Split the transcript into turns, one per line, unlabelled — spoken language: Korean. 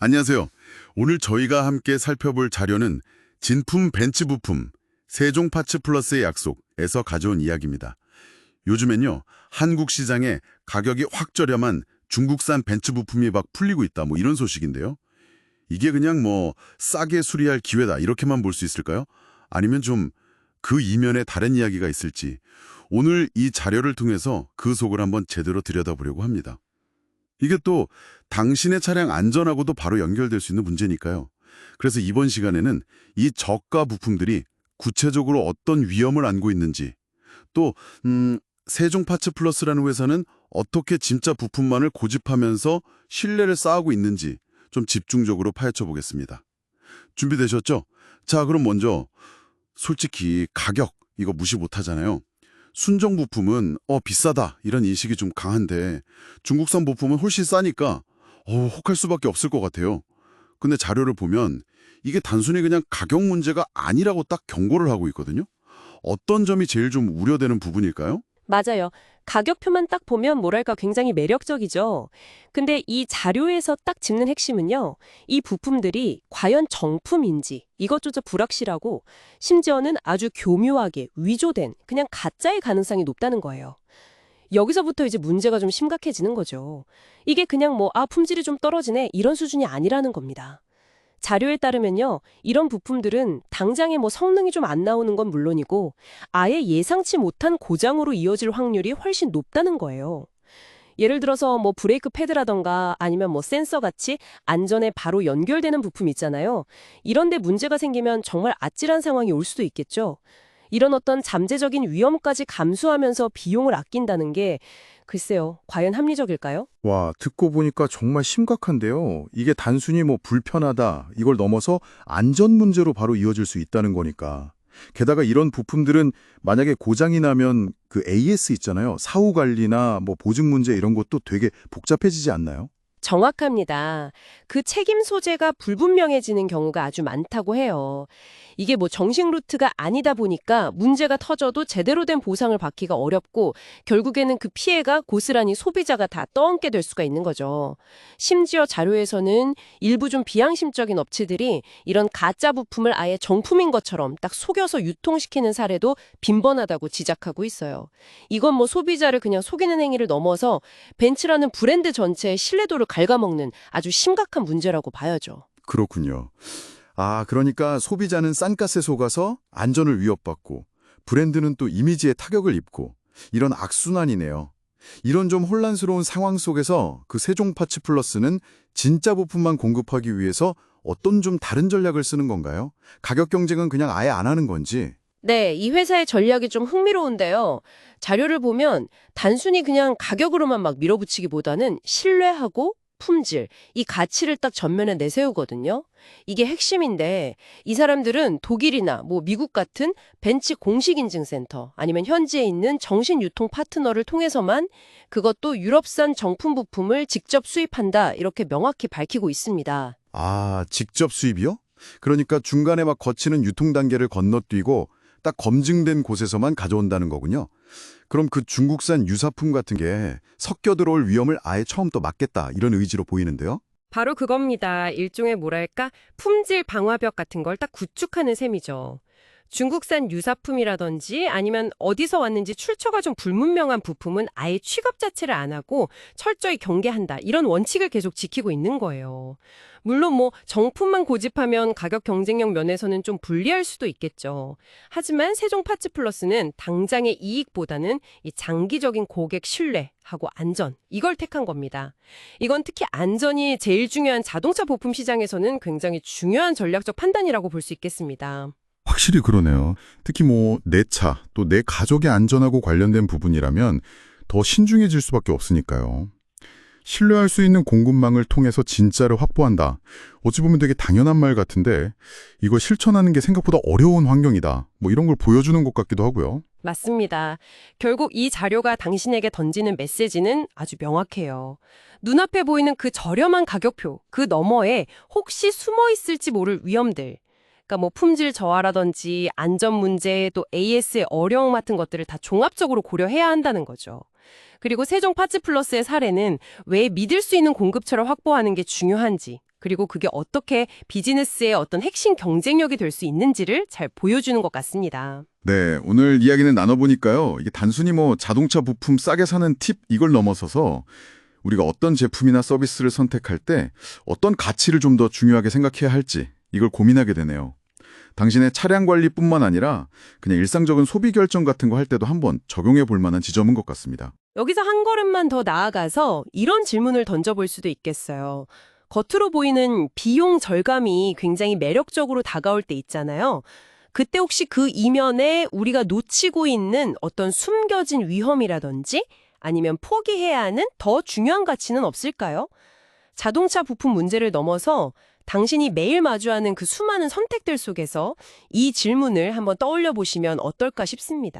안녕하세요. 오늘 저희가 함께 살펴볼 자료는 진품 벤츠 부품, 세종 파츠 플러스의 약속에서 가져온 이야기입니다. 요즘엔요, 한국 시장에 가격이 확 저렴한 중국산 벤츠 부품이 막 풀리고 있다, 뭐 이런 소식인데요. 이게 그냥 뭐 싸게 수리할 기회다, 이렇게만 볼 수 있을까요? 아니면 좀 그 이면에 다른 이야기가 있을지, 오늘 이 자료를 통해서 그 속을 한번 제대로 들여다보려고 합니다. 이게 또 당신의 차량 안전하고도 바로 연결될 수 있는 문제니까요. 그래서 이번 시간에는 이 저가 부품들이 구체적으로 어떤 위험을 안고 있는지, 또 세종 파츠 플러스라는 회사는 어떻게 진짜 부품만을 고집하면서 신뢰를 쌓고 있는지 좀 집중적으로 파헤쳐 보겠습니다. 준비되셨죠? 자, 그럼 먼저 솔직히 가격 이거 무시 못하잖아요. 순정 부품은 비싸다 이런 인식이 좀 강한데 중국산 부품은 훨씬 싸니까 혹할 수밖에 없을 것 같아요. 근데 자료를 보면 이게 단순히 그냥 가격 문제가 아니라고 딱 경고를 하고 있거든요. 어떤 점이 제일 좀 우려되는 부분일까요?
맞아요. 가격표만 딱 보면 뭐랄까 굉장히 매력적이죠. 근데 이 자료에서 딱 짚는 핵심은요. 이 부품들이 과연 정품인지 이것조차 불확실하고 심지어는 아주 교묘하게 위조된 그냥 가짜의 가능성이 높다는 거예요. 여기서부터 이제 문제가 좀 심각해지는 거죠. 이게 그냥 품질이 좀 떨어지네 이런 수준이 아니라는 겁니다. 자료에 따르면요, 이런 부품들은 당장에 성능이 좀 안 나오는 건 물론이고, 아예 예상치 못한 고장으로 이어질 확률이 훨씬 높다는 거예요. 예를 들어서 브레이크 패드라던가 아니면 센서 같이 안전에 바로 연결되는 부품 있잖아요. 이런데 문제가 생기면 정말 아찔한 상황이 올 수도 있겠죠. 이런 어떤 잠재적인 위험까지 감수하면서 비용을 아낀다는 게 글쎄요, 과연 합리적일까요?
와, 듣고 보니까 정말 심각한데요. 이게 단순히 불편하다, 이걸 넘어서 안전 문제로 바로 이어질 수 있다는 거니까. 게다가 이런 부품들은 만약에 고장이 나면 그 AS 있잖아요. 사후 관리나 보증 문제 이런 것도 되게 복잡해지지 않나요?
정확합니다. 그 책임 소재가 불분명해지는 경우가 아주 많다고 해요. 이게 정식 루트가 아니다 보니까 문제가 터져도 제대로 된 보상을 받기가 어렵고 결국에는 그 피해가 고스란히 소비자가 다 떠안게 될 수가 있는 거죠. 심지어 자료에서는 일부 좀 비양심적인 업체들이 이런 가짜 부품을 아예 정품인 것처럼 딱 속여서 유통시키는 사례도 빈번하다고 지적하고 있어요. 이건 소비자를 그냥 속이는 행위를 넘어서 벤츠라는 브랜드 전체의 신뢰도를 갉아먹는 아주 심각한 문제라고 봐야죠.
그렇군요. 아, 그러니까 소비자는 싼값에 속아서 안전을 위협받고 브랜드는 또 이미지에 타격을 입고 이런 악순환이네요. 이런 좀 혼란스러운 상황 속에서 그 세종 파츠 플러스는 진짜 부품만 공급하기 위해서 어떤 좀 다른 전략을 쓰는 건가요? 가격 경쟁은 그냥 아예 안 하는 건지?
네, 이 회사의 전략이 좀 흥미로운데요. 자료를 보면 단순히 그냥 가격으로만 막 밀어붙이기보다는 신뢰하고 품질, 이 가치를 딱 전면에 내세우거든요. 이게 핵심인데 이 사람들은 독일이나 미국 같은 벤츠 공식인증센터 아니면 현지에 있는 정신유통 파트너를 통해서만 그것도 유럽산 정품 부품을 직접 수입한다 이렇게 명확히 밝히고 있습니다.
아, 직접 수입이요? 그러니까 중간에 거치는 유통 단계를 건너뛰고 딱 검증된 곳에서만 가져온다는 거군요. 그럼 그 중국산 유사품 같은 게 섞여 들어올 위험을 아예 처음부터 막겠다 이런 의지로 보이는데요.
바로 그겁니다. 일종의 뭐랄까 품질 방화벽 같은 걸 딱 구축하는 셈이죠. 중국산 유사품이라든지 아니면 어디서 왔는지 출처가 좀 불분명한 부품은 아예 취급 자체를 안 하고 철저히 경계한다. 이런 원칙을 계속 지키고 있는 거예요. 물론 정품만 고집하면 가격 경쟁력 면에서는 좀 불리할 수도 있겠죠. 하지만 세종 파츠 플러스는 당장의 이익보다는 이 장기적인 고객 신뢰하고 안전 이걸 택한 겁니다. 이건 특히 안전이 제일 중요한 자동차 부품 시장에서는 굉장히 중요한 전략적 판단이라고 볼 수 있겠습니다.
확실히 그러네요. 특히 내 차, 또 내 가족의 안전하고 관련된 부분이라면 더 신중해질 수밖에 없으니까요. 신뢰할 수 있는 공급망을 통해서 진짜를 확보한다. 어찌 보면 되게 당연한 말 같은데 이거 실천하는 게 생각보다 어려운 환경이다. 이런 걸 보여주는 것 같기도 하고요.
맞습니다. 결국 이 자료가 당신에게 던지는 메시지는 아주 명확해요. 눈앞에 보이는 그 저렴한 가격표, 그 너머에 혹시 숨어 있을지 모를 위험들. 그러니까 품질 저하라든지 안전 문제 또 AS의 어려움 같은 것들을 다 종합적으로 고려해야 한다는 거죠. 그리고 세종 파츠 플러스의 사례는 왜 믿을 수 있는 공급처를 확보하는 게 중요한지 그리고 그게 어떻게 비즈니스의 어떤 핵심 경쟁력이 될 수 있는지를 잘 보여주는 것 같습니다.
네, 오늘 이야기는 나눠보니까요. 이게 단순히 뭐 자동차 부품 싸게 사는 팁 이걸 넘어서서 우리가 어떤 제품이나 서비스를 선택할 때 어떤 가치를 좀 더 중요하게 생각해야 할지 이걸 고민하게 되네요. 당신의 차량 관리뿐만 아니라 그냥 일상적인 소비 결정 같은 거 할 때도 한번 적용해 볼 만한 지점인 것 같습니다.
여기서 한 걸음만 더 나아가서 이런 질문을 던져볼 수도 있겠어요. 겉으로 보이는 비용 절감이 굉장히 매력적으로 다가올 때 있잖아요. 그때 혹시 그 이면에 우리가 놓치고 있는 어떤 숨겨진 위험이라든지 아니면 포기해야 하는 더 중요한 가치는 없을까요? 자동차 부품 문제를 넘어서 당신이 매일 마주하는 그 수많은 선택들 속에서 이 질문을 한번 떠올려 보시면 어떨까 싶습니다.